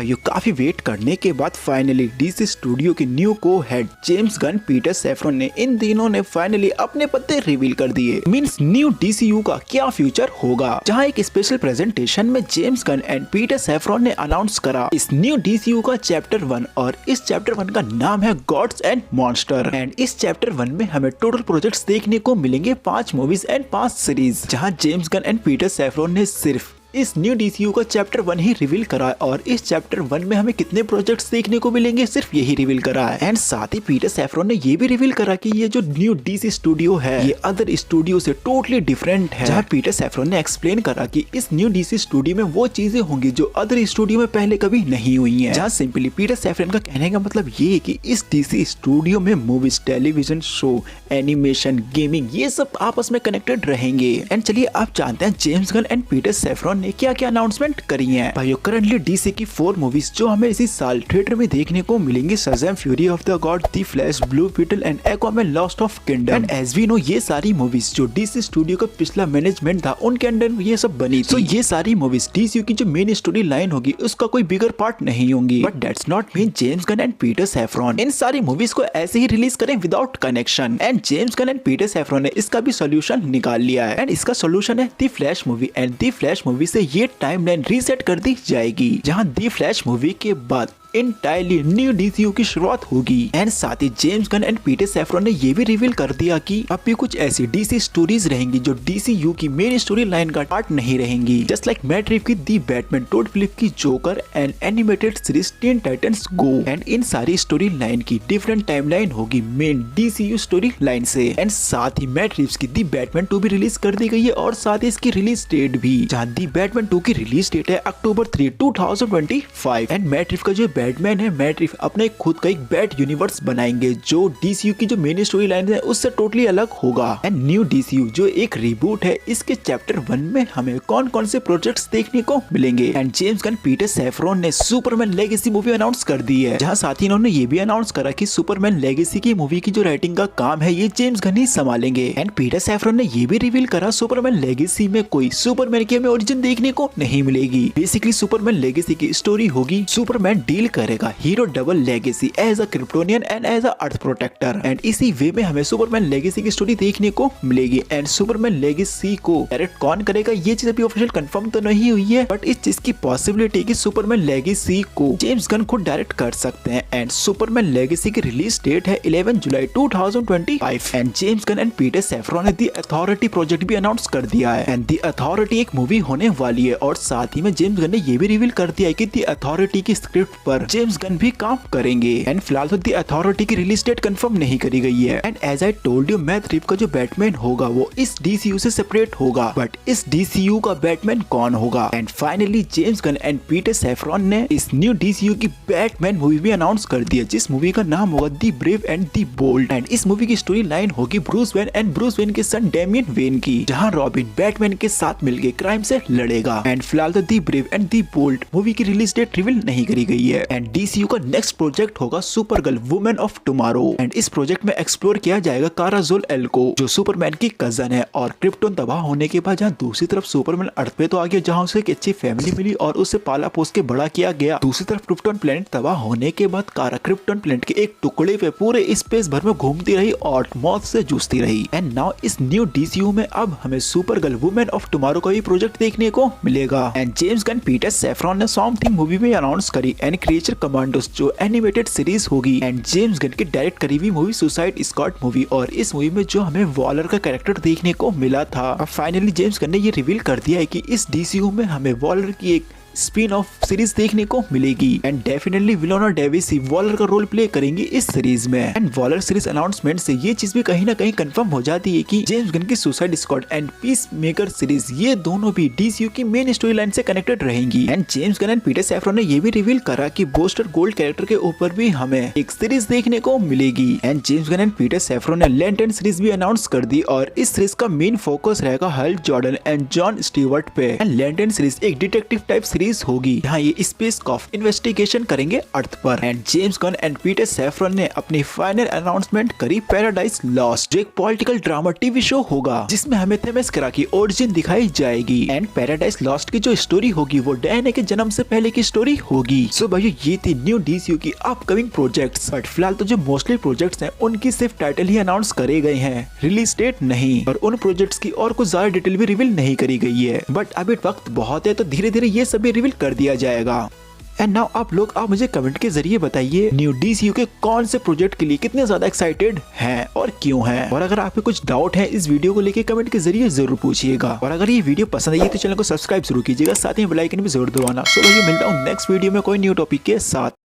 भाइयों काफी वेट करने के बाद फाइनली डीसी स्टूडियो के न्यू को head James Gunn, Peter Safran ने इन दिनों ने फाइनली अपने पत्ते रिवील कर दिए। मींस न्यू डीसीयू का क्या फ्यूचर होगा, जहां एक स्पेशल प्रेजेंटेशन में James Gunn and Peter Safran ने अनाउंस करा इस न्यू डीसीयू का चैप्टर 1 और इस चैप्टर 1 का नाम है गॉड्स एंड मॉन्स्टर। एंड इस चैप्टर 1 में हमें टोटल प्रोजेक्ट्स देखने को मिलेंगे 5 मूवीज एंड 5 सीरीज, जहां James Gunn and Peter Safran ने सिर्फ इस न्यू डीसीयू का चैप्टर 1 ही रिवील करा है और इस चैप्टर 1 में हमें कितने प्रोजेक्ट्स देखने को मिलेंगे सिर्फ यही रिवील करा है। एंड साथ ही पीटर सैफरन ने ये भी रिवील करा कि ये जो न्यू डीसी स्टूडियो है ये अदर स्टूडियो से टोटली डिफरेंट है, जहाँ पीटर सैफरन ने एक्सप्लेन करा कि इस न्यू डीसी स्टूडियो में वो चीजें होंगी जो अदर स्टूडियो में पहले कभी नहीं हुई है। जहाँ सिंपली पीटर सैफरन का कहने का मतलब ये है कि इस डीसी स्टूडियो में movies, television show, animation, gaming ये सब आपस में कनेक्टेड रहेंगे। एंड चलिए आप जानते हैं James Gunn and Peter Safran ने क्या क्या अनाउंसमेंट करी है। भाइयों करंटली डीसी की 4 मूवीज जो हमें इसी साल थिएटर में देखने को मिलेंगी, Shazam, Fury of the God, the Flash, Blue Beetle and Aquaman lost of Kingdom. And as we know ये सारी मूवीज जो डीसी स्टूडियो का पिछला मैनेजमेंट था उनके अंडर ये सब बनी थी। ये सारी मूवीज डीसी की जो मेन स्टोरी लाइन होगी उसका कोई बिगर पार्ट नहीं होंगी। But that's not mean James Gunn and Peter Safran इन सारी मूवीज को ऐसे ही रिलीज करें without connection. And James Gunn and Peter Safran ने इसका भी सोल्यूशन निकाल लिया है। एंड इसका सोल्यूशन है the flash movie. And the flash movie से ये टाइमलाइन रीसेट कर दी जाएगी, जहां द फ्लैश मूवी के बाद इंटायरली न्यू डीसीयू की शुरुआत होगी। एंड साथ ही James Gunn and Peter Safran ने ये भी रिवील कर दिया कि अब भी कुछ ऐसी डीसी स्टोरीज रहेंगी जो डीसीयू की मेन स्टोरी लाइन का पार्ट नहीं रहेंगी, जस्ट लाइक मैट रिव की दी बैटमैन, टोड फिलिप की joker and animated series Teen Titans go. And in सारी स्टोरी लाइन की डिफरेंट टाइमलाइन होगी मेन डीसीयू स्टोरी लाइन से। एंड साथ ही मैट रिव्स की दी बैटमैन 2 भी रिलीज कर दी गई है और साथ ही इसकी रिलीज डेट भी, जहाँ दी बैटमैन 2 की रिलीज डेट है अक्टूबर 3, 2025। एंड मैट रिव का जो बैटमैन है, मैट रिव अपने खुद का एक बैट यूनिवर्स बनाएंगे जो डीसीयू की जो मेन स्टोरी लाइन है उससे टोटली अलग होगा। एंड न्यू डीसीयू जो एक रिबूट है, इसके चैप्टर 1 में हमें कौन कौन से प्रोजेक्ट्स देखने को मिलेंगे। And James gun, Peter Safran ने सुपरमैन लेगेसी मूवी अनाउंस कर दी है, जहां साथ ही इन्होंने ये भी अनाउंस करा कि सुपरमैन लेगेसी की मूवी की जो राइटिंग का काम है ये जेम्स गन ही संभालेंगे। एंड पीटर सैफरन ने ये भी रिवील करा सुपरमैन लेगेसी में कोई सुपरमैन की हमें ओरिजिन देखने को नहीं मिलेगी। बेसिकली सुपरमैन लेगेसी की स्टोरी होगी सुपरमैन डील करेगा hero double legacy as a Kryptonian and as a earth protector. And इसी वे में हमें सुपरमैन लेगेसी की स्टोरी देखने को मिलेगी। एंड सुपरमैन लेगेसी को डायरेक्ट कौन करेगा ये चीज अभी ऑफिशियल कंफर्म तो नहीं हुई है, बट इस चीज की पॉसिबिलिटी कि सुपरमैन लेगेसी को जेम्स गन खुद डायरेक्ट कर सकते हैं। एंड सुपरमैन लेगेसी की रिलीज डेट है 11 जुलाई 2025। And James Gunn and Peter Safran ने द अथॉरिटी प्रोजेक्ट भी अनाउंस कर दिया है। एंड द अथॉरिटी एक मूवी होने वाली है और साथ ही में जेम्स गन ने ये भी रिवील कर दिया है कि द अथॉरिटी की स्क्रिप्ट पर जेम्स गन भी काम करेंगे। एंड फिलहाल तो द अथॉरिटी की रिलीज डेट कंफर्म नहीं करी गई है। And as I told you, Matt Reeves का जो बैटमैन होगा वो इस डीसीयू से सेपरेट होगा, बट इस डीसीयू का बैटमैन कौन होगा। And finally James Gunn and Peter Safran ने इस न्यू डीसीयू की बैटमैन मूवी भी अनाउंस कर दिया, जिस मूवी का नाम होगा the Brave and the Bold. And इस मूवी की स्टोरी लाइन होगी Bruce Wayne and Bruce Wayne के सन डेमियन वेन की, जहां रॉबिन बैटमैन के साथ मिलकर क्राइम से लड़ेगा। एंड फिलहाल तो the Brave and the Bold movie की रिलीज डेट रिवील नहीं करी गई है। एंड डीसीयू का नेक्स्ट प्रोजेक्ट होगा Supergirl, Woman of Tomorrow. And इस प्रोजेक्ट में एक्सप्लोर किया जाएगा कारा ज़ोल एल को, जो सुपरमैन की कजन है और क्रिप्टोन तबाह होने के बाद जहाँ दूसरी तरफ सुपरमैन अर्थ पे तो आ गया, जहाँ उसे एक अच्छी फैमिली मिली और उसे पाला पोस के बड़ा किया गया। दूसरी तरफ क्रिप्टोन प्लेनेट तबाह होने के बाद कारा क्रिप्टोन प्लेनेट के एक टुकड़े पे पूरे स्पेस भर में घूमती रही और मौत से जूझती रही। एंड नाउ इस न्यू डीसीयू में अब हमें सुपरगर्ल, वुमेन ऑफ टुमारो का भी प्रोजेक्ट देखने को मिलेगा। And James gun, Peter Safran ने सॉन्ग थिंग मूवी में अनाउंस करी एंड क्रिएचर कमांडोस जो एनिमेटेड सीरीज होगी। एंड जेम्स गन की डायरेक्ट करी हुई मूवी सुसाइड स्क्वाड मूवी, और इस मूवी में जो हमें वॉलर का कैरेक्टर देखने को मिला था, फाइनली जेम्स गन ने ये रिवील कर दिया है कि इस डीसीयू में हमें वॉलर की एक स्पिन ऑफ सीरीज देखने को मिलेगी। एंड डेफिनेटली विलोना डेविस ही वॉलर का रोल प्ले करेंगी इस सीरीज में। एंड वॉलर सीरीज अनाउंसमेंट से ये चीज भी कहीं ना कहीं कंफर्म हो जाती है कि जेम्स गन की suicide squad and peace maker series ये दोनों भी डीसीयू की मेन स्टोरी लाइन से कनेक्टेड रहेंगी। And James Gunn and Peter Safran ने ये भी रिवील करा कि बूस्टर गोल्ड कैरेक्टर के ऊपर भी हमें एक सीरीज देखने को मिलेगी। And James Gunn and Peter Safran ने लैंटर्न सीरीज भी अनाउंस कर दी और इस सीरीज का मेन फोकस रहेगा हल जॉर्डन एंड जॉन स्टीवर्ट पे। एंड लैंटर्न सीरीज एक डिटेक्टिव टाइप इंक्रीज होगी। यहाँ ये स्पेस कॉफ इन्वेस्टिगेशन करेंगे अर्थ पर। And James Gunn and Peter Safran ने अपनी फाइनल अनाउंसमेंट करी पैराडाइज लॉस्ट, जो एक पॉलिटिकल ड्रामा टीवी शो होगा जिसमें हमें थेमेस्करा की ओरिजिन दिखाई जाएगी। एंड पैराडाइज लॉस्ट की जो स्टोरी होगी वो डायना के जन्म से पहले की स्टोरी होगी। सो भाइयों ये थी न्यू डीसीयू की अपकमिंग प्रोजेक्ट्स। बट फिलहाल तो जो मोस्टली प्रोजेक्ट्स हैं उनकी सिर्फ टाइटल ही अनाउंस करे गए हैं, रिलीज डेट नहीं। और उन प्रोजेक्ट्स की और कुछ ज्यादा डिटेल भी रिवील नहीं करी गई है। बट अभी वक्त बहुत है तो धीरे धीरे ये सभी रिवील कर दिया जाएगा। एंड नाउ आप मुझे कमेंट के जरिए बताइए न्यू डीसीयू के कौन से प्रोजेक्ट के लिए कितने ज्यादा एक्साइटेड हैं और क्यों हैं। और अगर आपके कुछ डाउट है इस वीडियो को लेके कमेंट के जरिए जरूर पूछिएगा। और अगर ये वीडियो पसंद आई तो चैनल को सब्सक्राइब जरूर कीजिएगा, साथ ही बेल आइकन भी जरूर दबाना। सो भाई मिलता हूँ नेक्स्ट वीडियो में कोई न्यू टॉपिक के साथ।